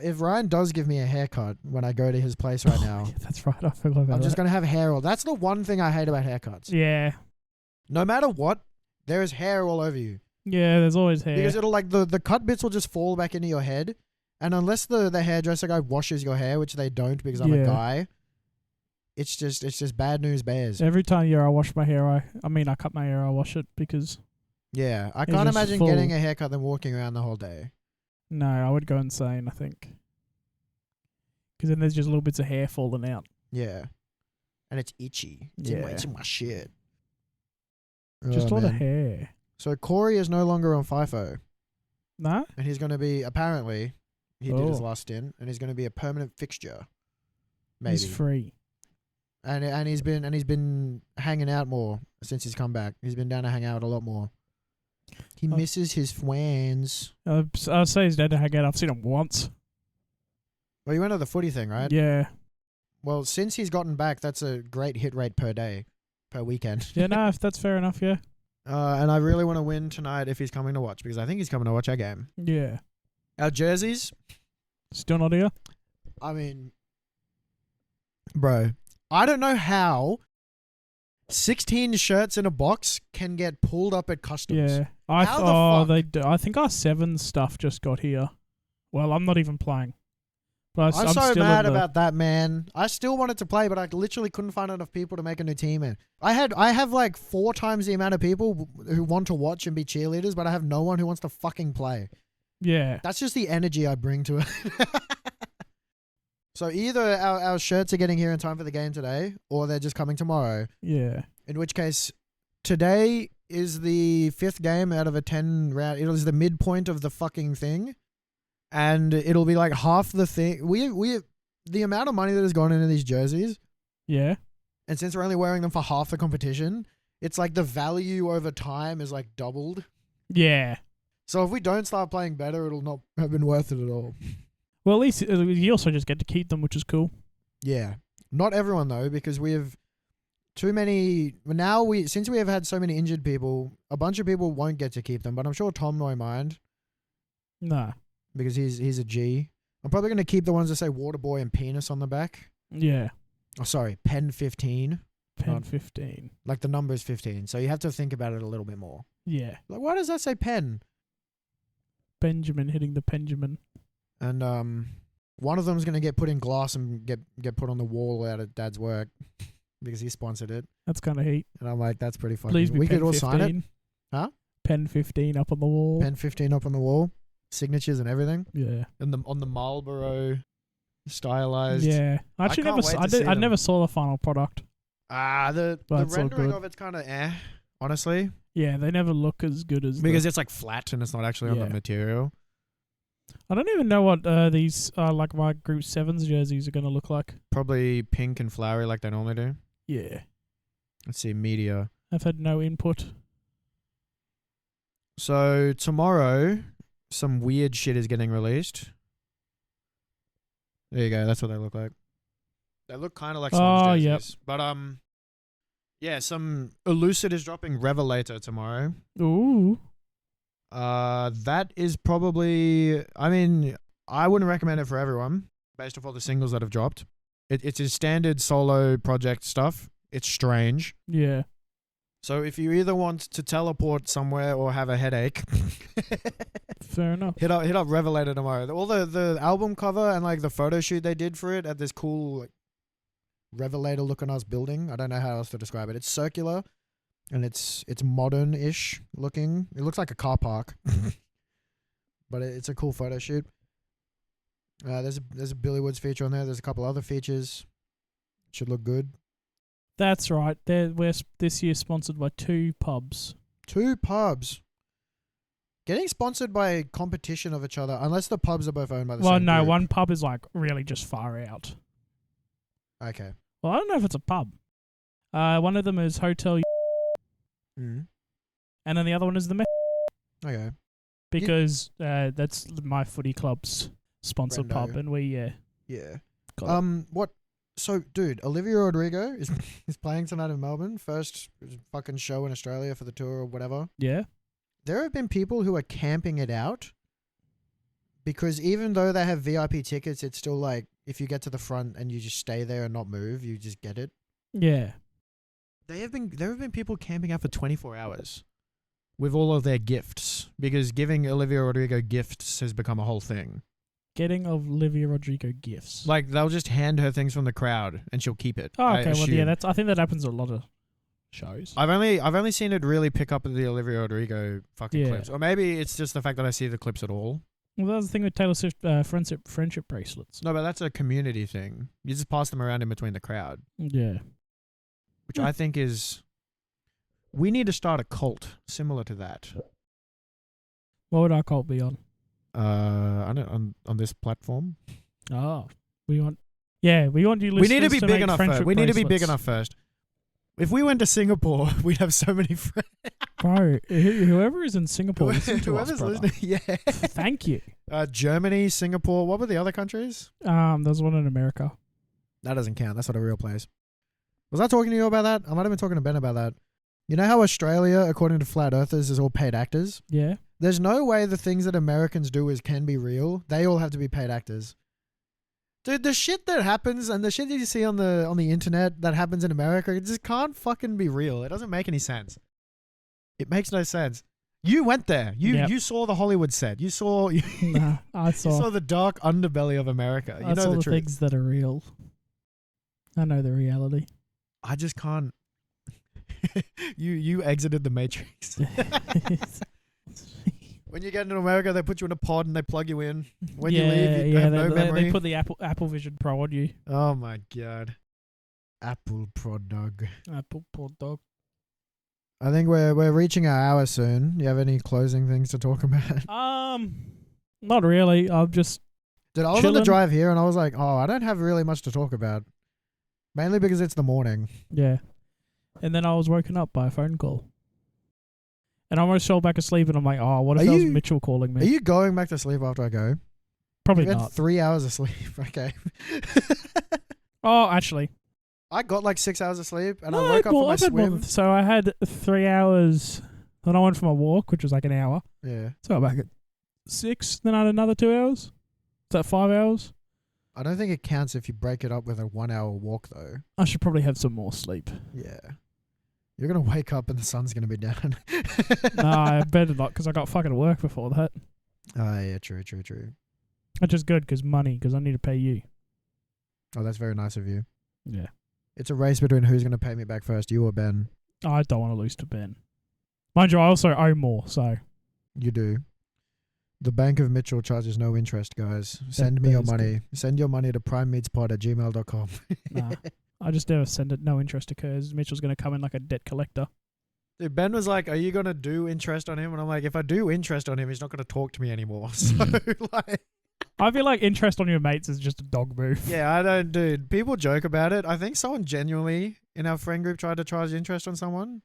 if Ryan does give me a haircut when I go to his place right now, Yeah, that's right. I forgot about I'm just that. gonna have hair oil. That's the one thing I hate about haircuts. Yeah. No matter what, there is hair all over you. Yeah, there's always hair. Because it'll like the cut bits will just fall back into your head. And unless the hairdresser guy washes your hair, which they don't because I'm a guy, it's just bad news bears. Every time I wash my hair, I cut my hair, I wash it because Yeah, I it's can't just imagine full. getting a haircut than walking around the whole day. no, I would go insane, I think. Because then there's just little bits of hair falling out. Yeah. And it's itchy. It's in my shit. Just Oh, a lot of man. hair. So Corey is no longer on FIFO. No? And he's going to be, apparently, he did his Oh. last stint, and he's going to be a permanent fixture. Maybe. He's free. And he's been hanging out more since he's come back. He's been down to hang out a lot more. He misses his fans. I'd say he's dead to hang out. I've seen him once. Well, you went to the footy thing, right? Yeah. Well, since he's gotten back, that's a great hit rate per day, per weekend. Yeah, no, if that's fair enough, yeah. And I really want to win tonight if he's coming to watch, because I think he's coming to watch our game. Yeah. Our jerseys, Still not here? I mean, bro, I don't know how 16 shirts in a box can get pulled up at customs. Yeah. How the fuck? I think our 7 stuff just got here. Well, I'm not even playing. But I'm I'm so still mad in the- about that, man. I still wanted to play, but I literally couldn't find enough people to make a new team in. I have like 4 times the amount of people who want to watch and be cheerleaders, but I have no one who wants to fucking play. Yeah. That's just the energy I bring to it. So either our shirts are getting here in time for the game today, or they're just coming tomorrow. Yeah. In which case, today is the 5th game out of a 10 round. It is the midpoint of the fucking thing. And it'll be like half the thing. The amount of money that has gone into these jerseys, Yeah. and since we're only wearing them for half the competition, it's like the value over time is like doubled. Yeah. So if we don't start playing better, it'll not have been worth it at all. Well, at least you also just get to keep them, which is cool. Yeah. Not everyone though, because we have too many. Now since we have had so many injured people, a bunch of people won't get to keep them, but I'm sure Tom won't mind Nah. because he's a G. I'm probably going to keep the ones that say Waterboy and Penis on the back. Yeah. Oh, sorry, Pen 15. Pen Not- 15. Like the number's 15. So you have to think about it a little bit more. Yeah. Like, why does that say pen? Benjamin hitting the Benjamin. And one of them's going to get put in glass and get put on the wall out of Dad's work because he sponsored it. That's kind of heat. And I'm like, that's pretty funny. Please be We Pen could all 15. sign it. Huh? Pen 15 up on the wall. Pen 15 up on the wall. Signatures and everything. Yeah. And on the Marlboro stylized. Yeah. I actually can't never wait to see I them. never saw the final product. The That's all rendering good. of it's kind of honestly. Yeah, they never look as good as Because it's like flat and it's not actually on Yeah. the material. I don't even know what these like my Group 7's jerseys are going to look like. Probably pink and flowery like they normally do. Yeah. Let's see, media. I've had no input. So tomorrow, some weird shit is getting released. There you go. That's what they look like. They look kind of like Swans jerseys. Yep. But yeah, some Elucid is dropping Revelator tomorrow. Ooh. That is probably. I mean, I wouldn't recommend it for everyone based off all the singles that have dropped. It's his standard solo project stuff. It's strange. Yeah. So if you either want to teleport somewhere or have a headache, Fair enough. hit up Revelator tomorrow. All the album cover and like the photo shoot they did for it at this cool like Revelator looking ass building. I don't know how else to describe it. It's circular and it's modern-ish looking. It looks like a car park, but it's a cool photo shoot. There's a Billy Woods feature on there. There's a couple other features. Should look good. That's right. We're this year sponsored by 2 pubs. 2 pubs. Getting sponsored by competition of each other, unless the pubs are both owned by the Well, same no, group. one pub is like really just far out. Okay. Well, I don't know if it's a pub. One of them is Hotel, Mm. and then the other one is the Met, Okay. because that's my footy club's sponsored Brendo. pub, and we Yeah. got it. What? So, dude, Olivia Rodrigo is playing tonight in Melbourne. First fucking show in Australia for the tour or whatever. Yeah. There have been people who are camping it out because even though they have VIP tickets, it's still like if you get to the front and you just stay there and not move, you just get it. Yeah. There have been people camping out for 24 hours. with all of their gifts, because giving Olivia Rodrigo gifts has become a whole thing. Getting Olivia Rodrigo gifts. Like, they'll just hand her things from the crowd and she'll keep it. Oh, I okay. Well, yeah, assume. I think that happens a lot of shows. I've only seen it really pick up the Olivia Rodrigo fucking Yeah. clips. Or maybe it's just the fact that I see the clips at all. Well, that was the thing with Taylor Swift friendship bracelets. No, but that's a community thing. You just pass them around in between the crowd, Yeah. which I think is... We need to start a cult similar to that. What would our cult be on? I don't on this platform. Oh, we want you We listeners need to be big make enough friendship first. We need to be big bracelets. enough first. If we went to Singapore, we'd have so many friends. Bro, whoever is in Singapore, listen to us, Whoever's brother. listening, yeah. Thank you. Germany, Singapore. What were the other countries? There's one in America. That doesn't count. That's not a real place. Was I talking to you about that? I might have been talking to Ben about that. You know how Australia, according to flat earthers, is all paid actors? Yeah. There's no way the things that Americans do can be real. They all have to be paid actors. Dude, the shit that happens and the shit that you see on the internet that happens in America, it just can't fucking be real. It doesn't make any sense. It makes no sense. You went there. You saw the Hollywood set. You saw Nah, I you saw saw the dark underbelly of America. You I know saw the the truth. things that are real. I know the reality. I just can't. You exited the Matrix. When you get into America, they put you in a pod and they plug you in. When you leave, you have no memory. They put the Apple Vision Pro on you. Oh my god. Apple Product. Apple Product. I think we're reaching our hour soon. You have any closing things to talk about? Not really. I'm just Dude, I was on the chilling. drive here and I was like, oh, I don't have really much to talk about. Mainly because it's the morning. yeah. And then I was woken up by a phone call. And I almost fell back asleep and I'm like, oh, what if that was Mitchell calling me? Are you going back to sleep after I go? Probably You've had not. 3 hours of sleep. Okay. Oh, actually. I got like 6 hours of sleep and No, I woke up well, from my I've had more swim. than- so I had 3 hours. Then I went for my walk, which was like an hour. Yeah. So I got back at 6. Then I had another 2 hours. Is that 5 hours? I don't think it counts if you break it up with a 1 hour walk though. I should probably have some more sleep. Yeah. You're going to wake up and the sun's going to be down. No, I better not because I got fucking work before that. Oh, yeah, true. Which is good because money, because I need to pay you. Oh, that's very nice of you. Yeah. It's a race between who's going to pay me back first, you or Ben. I don't want to lose to Ben. Mind you, I also owe more, so. You do. The Bank of Mitchell charges no interest, guys. Send me your is money. Send your money to primemeatspod@gmail.com. Nah. I just never send it. No interest occurs. Mitchell's going to come in like a debt collector. Dude, Ben was like, are you going to do interest on him? And I'm like, if I do interest on him, he's not going to talk to me anymore. So, like... I feel like interest on your mates is just a dog move. Yeah, I don't, dude. People joke about it. I think someone genuinely in our friend group tried to charge interest on someone.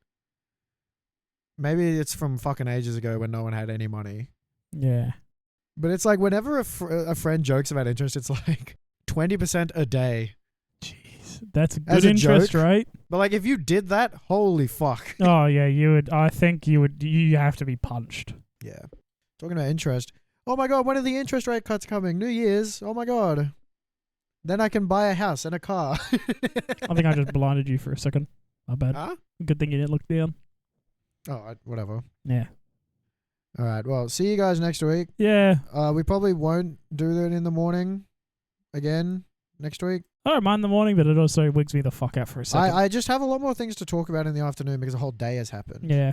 Maybe it's from fucking ages ago when no one had any money. Yeah. But it's like whenever a friend jokes about interest, it's like 20% a day. Jeez. That's a As good a interest, joke? right? But like if you did that, holy fuck. Oh, yeah, you would. I think you would. You have to be punched. Yeah. Talking about interest. Oh my god, when are the interest rate cuts coming? New Year's. Oh my god. Then I can buy a house and a car. I think I just blinded you for a second. My bad. Huh? Good thing you didn't look down. Oh, whatever. Yeah. All right. Well, see you guys next week. Yeah. We probably won't do that in the morning again next week. I don't mind the morning, but it also wigs me the fuck out for a second. I just have a lot more things to talk about in the afternoon because a whole day has happened. Yeah.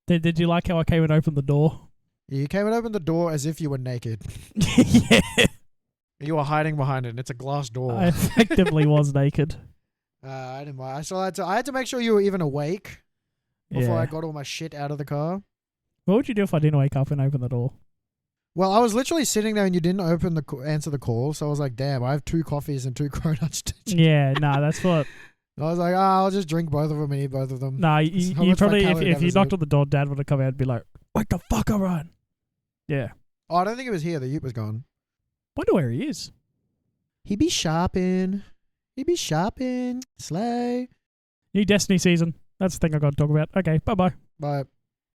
Did you like how I came and opened the door? You came and opened the door as if you were naked. Yeah. You were hiding behind it. And it's a glass door. I effectively was naked. I didn't mind. I still had to make sure you were even awake before Yeah. I got all my shit out of the car. What would you do if I didn't wake up and open the door? Well, I was literally sitting there and you didn't answer the call, so I was like, damn, I have 2 coffees and 2 cronuts. Yeah, nah, that's what. I was like, I'll just drink both of them and eat both of them. Nah, How you much probably, vitality if you deficit? knocked on the door, Dad would have come out and be like, wake the fuck up, Ryan. Yeah. Oh, I don't think it was here. The ute was gone. Wonder where he is. He be shopping. Slay. New Destiny season. That's the thing I got to talk about. Okay, bye-bye. Bye.